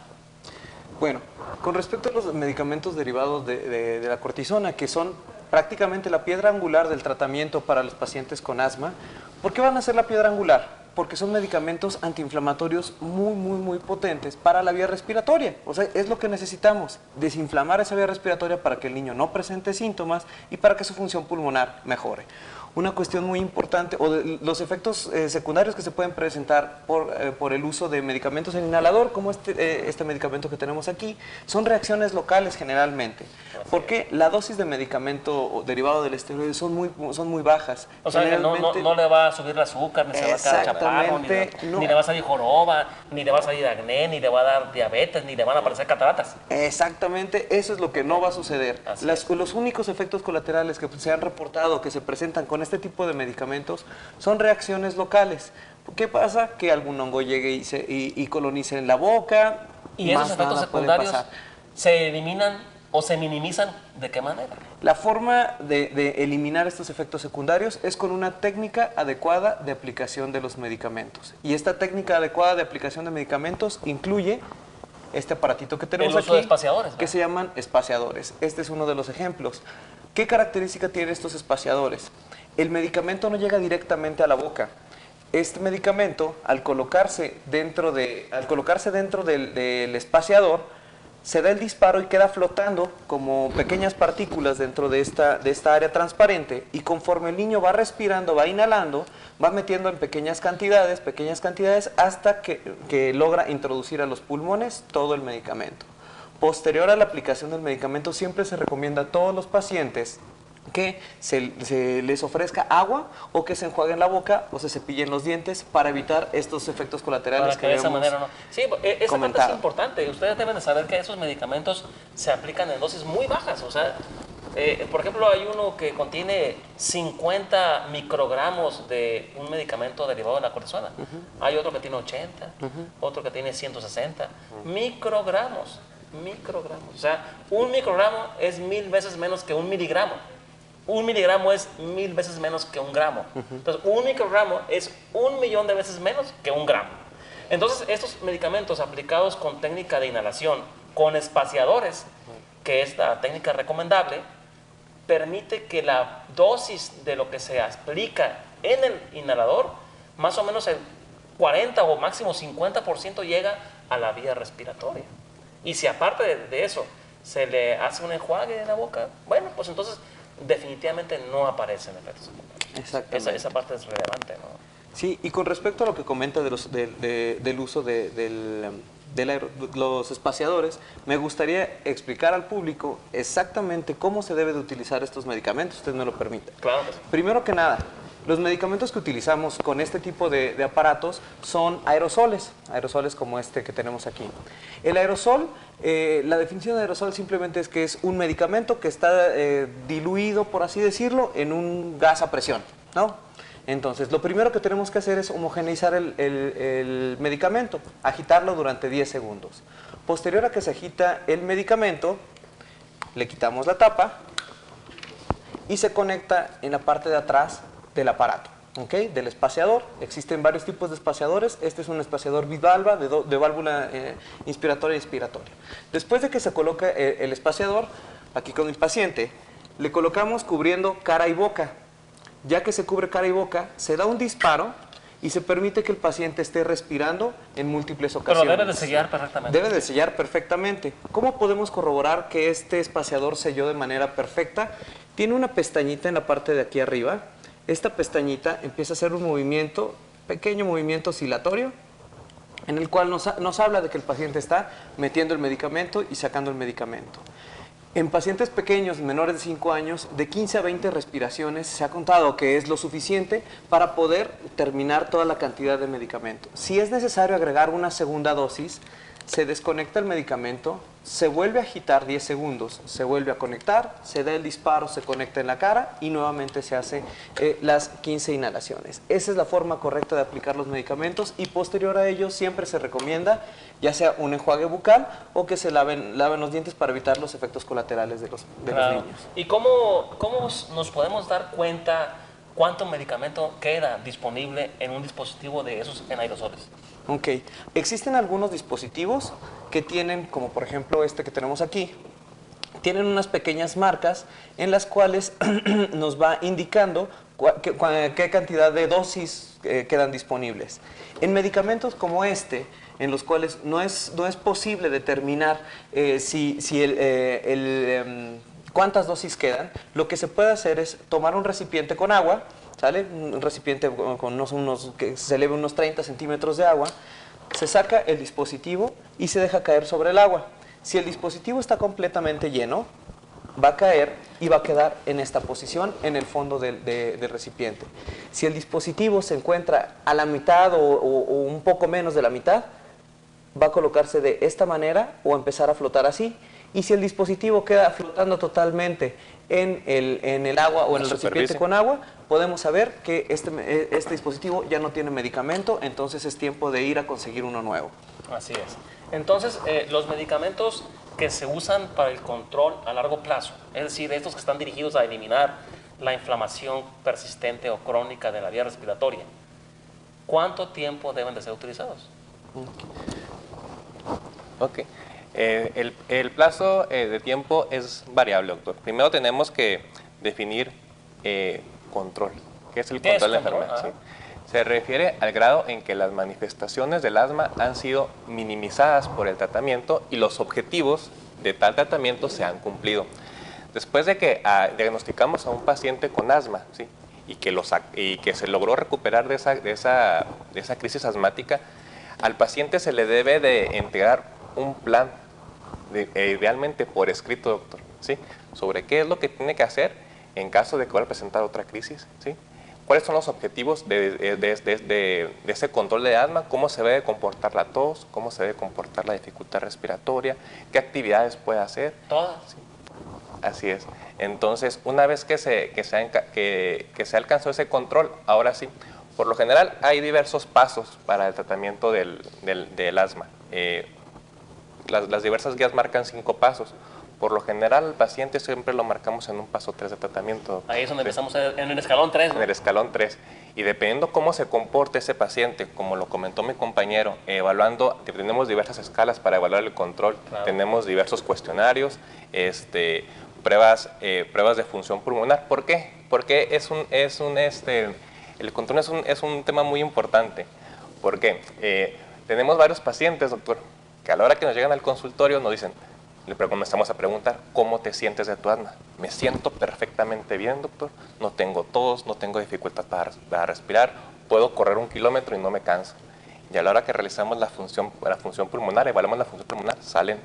Bueno, con respecto a los medicamentos derivados de la cortisona, que son prácticamente la piedra angular del tratamiento para los pacientes con asma, ¿por qué van a ser la piedra angular? Porque son medicamentos antiinflamatorios muy potentes para la vía respiratoria. O sea, es lo que necesitamos, desinflamar esa vía respiratoria para que el niño no presente síntomas y para que su función pulmonar mejore. Una cuestión muy importante, o de los efectos secundarios que se pueden presentar por el uso de medicamentos en inhalador, como este medicamento que tenemos aquí, son reacciones locales generalmente, porque la dosis de medicamento derivado del esteroide son muy bajas. O sea, que no le va a subir el azúcar, ni se va a quedar chaparro, ni le va a salir joroba, ni le va a salir acné, ni le va a dar diabetes, ni le van a aparecer cataratas. Exactamente, eso es lo que no va a suceder. Los únicos efectos colaterales que se han reportado, que se presentan con este tipo de medicamentos, son reacciones locales. ¿Qué pasa? Que algún hongo llegue y colonice en la boca. ¿Y esos efectos secundarios se eliminan o se minimizan de qué manera? La forma de eliminar estos efectos secundarios es con una técnica adecuada de aplicación de los medicamentos. Y esta técnica adecuada de aplicación de medicamentos incluye este aparatito que tenemos aquí, de espaciadores, que se llaman espaciadores. Este es uno de los ejemplos. ¿Qué característica tienen estos espaciadores? El medicamento no llega directamente a la boca. Este medicamento, al colocarse dentro del espaciador, se da el disparo y queda flotando como pequeñas partículas dentro de esta área transparente, y conforme el niño va respirando, va inhalando, va metiendo en pequeñas cantidades, hasta que logra introducir a los pulmones todo el medicamento. Posterior a la aplicación del medicamento, siempre se recomienda a todos los pacientes que se les ofrezca agua, o que se enjuaguen la boca o se cepillen los dientes para evitar estos efectos colaterales que de esa manera Sí, esa parte es importante. Ustedes deben de saber que esos medicamentos se aplican en dosis muy bajas. O sea, por ejemplo, hay uno que contiene 50 microgramos de un medicamento derivado de la cortisona. Hay otro que tiene 80, otro que tiene 160 microgramos. O sea, un microgramo es 1000 veces menos que un miligramo. Un miligramo es 1000 veces menos que un gramo. Entonces, un microgramo es 1.000.000 de veces menos que un gramo. Entonces, estos medicamentos aplicados con técnica de inhalación, con espaciadores, que es la técnica recomendable, permite que la dosis de lo que se aplica en el inhalador, más o menos el 40 o máximo 50% llega a la vía respiratoria. Y si aparte de eso se le hace un enjuague en la boca, bueno, pues entonces definitivamente no aparecen efectos secundarios. Exactamente. Esa parte es relevante, ¿no? Sí, y con respecto a lo que comenta del uso de los espaciadores, me gustaría explicar al público exactamente cómo se debe de utilizar estos medicamentos, usted me lo permite. Claro que sí. Primero que nada, los medicamentos que utilizamos con este tipo de aparatos son aerosoles como este que tenemos aquí. El aerosol, la definición de aerosol simplemente es que es un medicamento que está diluido, por así decirlo, en un gas a presión, ¿no? Entonces, lo primero que tenemos que hacer es homogeneizar el medicamento, agitarlo durante 10 segundos. Posterior a que se agita el medicamento, le quitamos la tapa y se conecta en la parte de atrás del aparato, ¿okay? Del espaciador. Existen varios tipos de espaciadores. Este es un espaciador bivalva de válvula inspiratoria y expiratoria. Después de que se coloca el espaciador, aquí con el paciente, le colocamos cubriendo cara y boca. Ya que se cubre cara y boca, se da un disparo y se permite que el paciente esté respirando en múltiples ocasiones. Pero debe de sellar perfectamente. Debe de sellar perfectamente. ¿Cómo podemos corroborar que este espaciador selló de manera perfecta? Tiene una pestañita en la parte de aquí arriba. Esta pestañita empieza a hacer un movimiento, pequeño movimiento oscilatorio, en el cual nos habla de que el paciente está metiendo el medicamento y sacando el medicamento. En pacientes pequeños, menores de 5 años, de 15 a 20 respiraciones se ha contado que es lo suficiente para poder terminar toda la cantidad de medicamento. Si es necesario agregar una segunda dosis, se desconecta el medicamento, se vuelve a agitar 10 segundos, se vuelve a conectar, se da el disparo, se conecta en la cara y nuevamente se hace las 15 inhalaciones. Esa es la forma correcta de aplicar los medicamentos, y posterior a ello siempre se recomienda ya sea un enjuague bucal o que se laven los dientes para evitar los efectos colaterales de los niños. ¿Y cómo nos podemos dar cuenta cuánto medicamento queda disponible en un dispositivo de esos en aerosoles? Ok, existen algunos dispositivos que tienen, como por ejemplo este que tenemos aquí, tienen unas pequeñas marcas en las cuales nos va indicando qué cantidad de dosis quedan disponibles. En medicamentos como este, en los cuales no es posible determinar cuántas dosis quedan, lo que se puede hacer es tomar un recipiente con agua, ¿sale? Un recipiente que se eleve unos 30 centímetros de agua, se saca el dispositivo y se deja caer sobre el agua. Si el dispositivo está completamente lleno, va a caer y va a quedar en esta posición en el fondo del recipiente. Si el dispositivo se encuentra a la mitad o un poco menos de la mitad, va a colocarse de esta manera o empezar a flotar así. Y si el dispositivo queda flotando totalmente en el agua o en el recipiente con agua, podemos saber que este dispositivo ya no tiene medicamento, entonces es tiempo de ir a conseguir uno nuevo. Así es. Entonces, los medicamentos que se usan para el control a largo plazo, es decir, estos que están dirigidos a eliminar la inflamación persistente o crónica de la vía respiratoria, ¿cuánto tiempo deben de ser utilizados? Ok. El plazo de tiempo es variable, doctor. Primero tenemos que definir control. ¿Qué es el control de la enfermedad? ¿Sí? Se refiere al grado en que las manifestaciones del asma han sido minimizadas por el tratamiento y los objetivos de tal tratamiento se han cumplido. Después de que diagnosticamos a un paciente con asma, ¿sí? y que se logró recuperar de esa crisis asmática, al paciente se le debe de entregar un plan, idealmente por escrito, doctor, ¿sí? sobre qué es lo que tiene que hacer en caso de que vaya a presentar otra crisis, ¿sí? cuáles son los objetivos de ese control de asma, cómo se debe comportar la tos, cómo se debe comportar la dificultad respiratoria, qué actividades puede hacer. Todas. ¿Sí? Así es. Entonces, una vez que se alcanzó ese control, ahora sí, por lo general hay diversos pasos para el tratamiento del asma. Las diversas guías marcan 5 pasos. Por lo general, al paciente siempre lo marcamos en un paso 3 de tratamiento. Ahí es donde empezamos en el escalón 3, ¿no? En el escalón 3. Y dependiendo cómo se comporte ese paciente, como lo comentó mi compañero, tenemos diversas escalas para evaluar el control. Claro. Tenemos diversos cuestionarios, pruebas de función pulmonar. ¿Por qué? Porque el control es un tema muy importante. Porque tenemos varios pacientes, doctor, que a la hora que nos llegan al consultorio nos dicen, le comenzamos a preguntar, ¿cómo te sientes de tu asma? Me siento perfectamente bien, doctor. No tengo tos, no tengo dificultad para respirar. Puedo correr 1 kilómetro y no me canso. Y a la hora que realizamos la función pulmonar, evaluamos la función pulmonar, salen.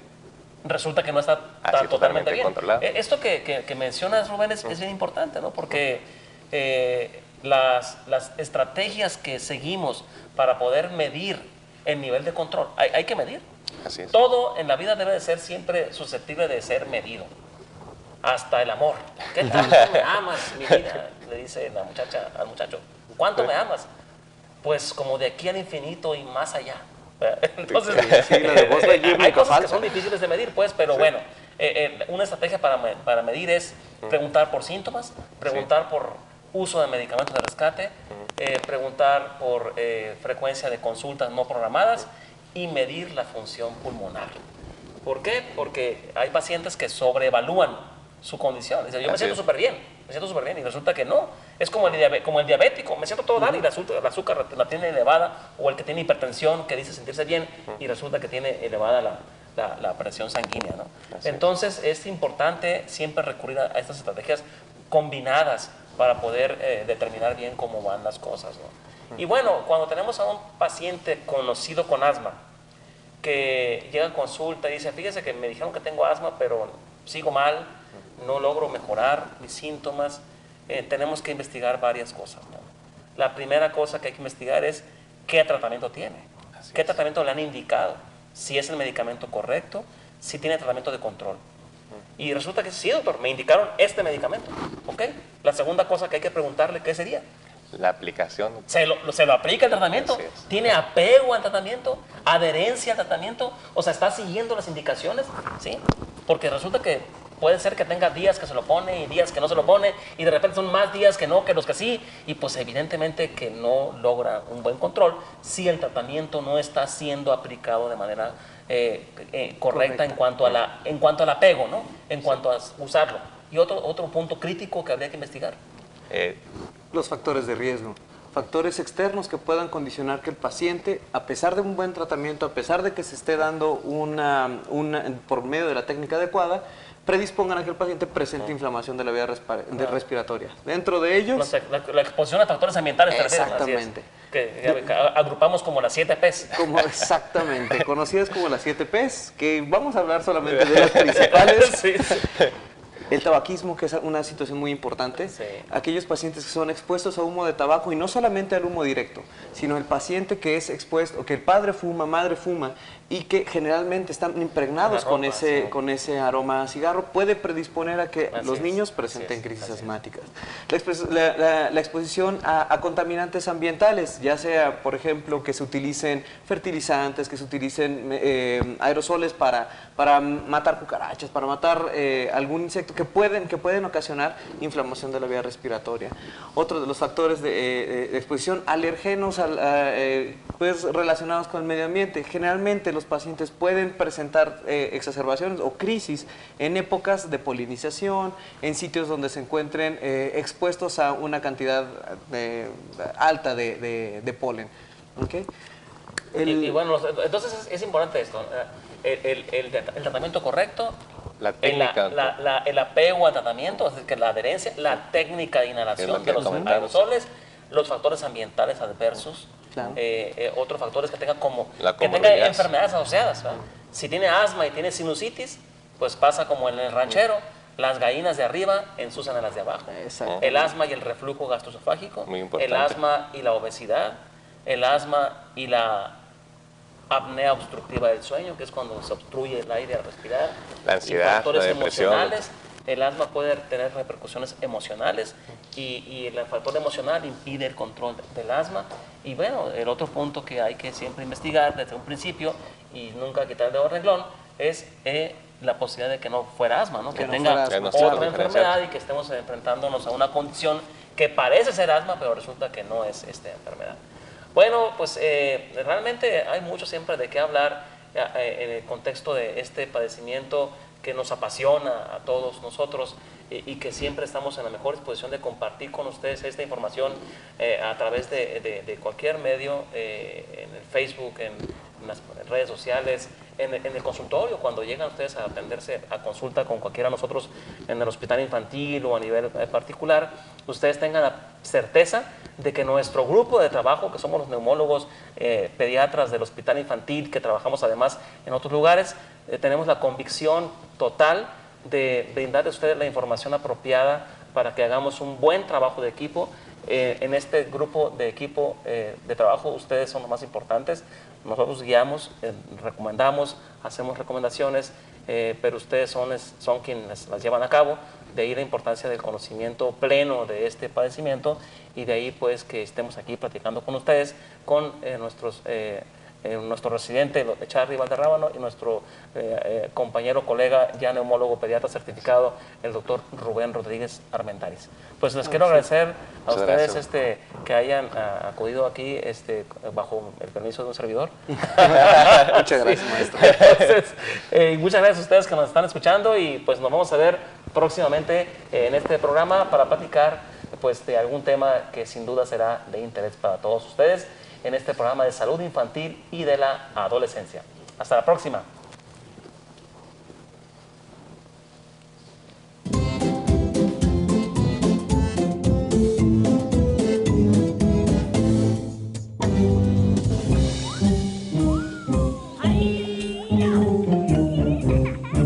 Resulta que no está totalmente bien. Controlado. Esto que mencionas, Rubén, es bien importante, ¿no? Porque las estrategias que seguimos para poder medir el nivel de control, hay que medir. Así es. Todo en la vida debe de ser siempre susceptible de ser medido. Hasta el amor. ¿Qué tanto me amas, mi vida? Le dice la muchacha al muchacho. ¿Cuánto me amas? Pues como de aquí al infinito y más allá. Entonces, hay cosas que son difíciles de medir, pues, pero bueno, una estrategia para medir es preguntar por síntomas, preguntar por uso de medicamentos de rescate, preguntar por frecuencia de consultas no programadas y medir la función pulmonar. ¿Por qué? Porque hay pacientes que sobreevalúan su condición. Dicen, yo me siento súper bien, y resulta que no. Es como el diabético, me siento todo dar y el azúcar la tiene elevada, o el que tiene hipertensión que dice sentirse bien y resulta que tiene elevada la presión sanguínea, ¿no? Entonces es importante siempre recurrir a estas estrategias combinadas para poder determinar bien cómo van las cosas, ¿no? Y bueno, cuando tenemos a un paciente conocido con asma que llega a consulta y dice, fíjese que me dijeron que tengo asma, pero sigo mal, no logro mejorar mis síntomas, tenemos que investigar varias cosas, ¿no? La primera cosa que hay que investigar es qué tratamiento tiene, qué tratamiento le han indicado, si es el medicamento correcto, si tiene tratamiento de control. Y resulta que sí, doctor, me indicaron este medicamento, ¿ok? La segunda cosa que hay que preguntarle, ¿qué sería? La aplicación. ¿Se lo aplica el tratamiento? ¿Tiene apego al tratamiento? ¿Adherencia al tratamiento? O sea, ¿está siguiendo las indicaciones? ¿Sí? Porque resulta que puede ser que tenga días que se lo pone y días que no se lo pone, y de repente son más días que no que los que sí, y pues evidentemente que no logra un buen control si el tratamiento no está siendo aplicado de manera correcta en cuanto al apego, ¿no? En cuanto a usarlo. Y otro punto crítico que habría que investigar. Los factores de riesgo. Factores externos que puedan condicionar que el paciente, a pesar de un buen tratamiento, a pesar de que se esté dando por medio de la técnica adecuada, predispongan a que el paciente presente inflamación de la vía respiratoria. Dentro de ellos... La exposición a factores ambientales. Exactamente. Que agrupamos como las 7 P's. Exactamente, conocidas como las 7 P's, que vamos a hablar solamente de las principales. Sí, sí. El tabaquismo, que es una situación muy importante. Sí. Aquellos pacientes que son expuestos a humo de tabaco, y no solamente al humo directo, sino el paciente que es expuesto, que el padre fuma, madre fuma, y que generalmente están impregnados con ese aroma a cigarro, puede predisponer a que los niños presenten crisis asmáticas. La exposición a contaminantes ambientales, ya sea, por ejemplo, que se utilicen fertilizantes, que se utilicen aerosoles para matar cucarachas, para matar algún insecto, que pueden ocasionar inflamación de la vía respiratoria. Otro de los factores de exposición, alergenos pues relacionados con el medio ambiente. Generalmente los pacientes pueden presentar exacerbaciones o crisis en épocas de polinización, en sitios donde se encuentren expuestos a una cantidad alta de polen. ¿Okay? Y bueno, entonces es importante esto, el tratamiento correcto, la técnica, el apego al tratamiento, es decir, que la adherencia, la técnica de inhalación de los aerosoles, los factores ambientales adversos, claro. Otros factores que tenga enfermedades asociadas, ¿verdad? Si tiene asma y tiene sinusitis, pues pasa como en el ranchero, las gallinas de arriba ensucian a las de abajo. El asma y el reflujo gastroesofágico, el asma y la obesidad, el asma y la apnea obstructiva del sueño, que es cuando se obstruye el aire al respirar, la ansiedad, factores la depresión emocionales. El asma puede tener repercusiones emocionales y el factor emocional impide el control del asma. Y bueno, el otro punto que hay que siempre investigar desde un principio y nunca quitar el dedo al renglón es la posibilidad de que no fuera asma, ¿no? Que tenga otra enfermedad y que estemos enfrentándonos a una condición que parece ser asma, pero resulta que no es esta enfermedad. Bueno, pues realmente hay mucho siempre de qué hablar en el contexto de este padecimiento que nos apasiona a todos nosotros y que siempre estamos en la mejor disposición de compartir con ustedes esta información a través de cualquier medio, en el Facebook, en las redes sociales, en el consultorio, cuando llegan ustedes a atenderse a consulta con cualquiera de nosotros en el hospital infantil o a nivel particular, ustedes tengan la certeza de que nuestro grupo de trabajo, que somos los neumólogos pediatras del hospital infantil, que trabajamos además en otros lugares, tenemos la convicción total de brindarle a ustedes la información apropiada para que hagamos un buen trabajo de equipo. En este grupo de equipo de trabajo ustedes son los más importantes. Nosotros guiamos, recomendamos, hacemos recomendaciones, pero ustedes son quienes las llevan a cabo. De ahí la importancia del conocimiento pleno de este padecimiento y de ahí pues que estemos aquí platicando con ustedes, con nuestro residente Charly Valderrábano y nuestro compañero, colega, ya neumólogo pediatra certificado, el doctor Rubén Rodríguez Armendariz. Pues les quiero agradecer a ustedes que hayan acudido aquí bajo el permiso de un servidor. Muchas gracias, maestro. Entonces, muchas gracias a ustedes que nos están escuchando y pues nos vamos a ver próximamente en este programa para platicar pues de algún tema que sin duda será de interés para todos ustedes en este programa de salud infantil y de la adolescencia. Hasta la próxima.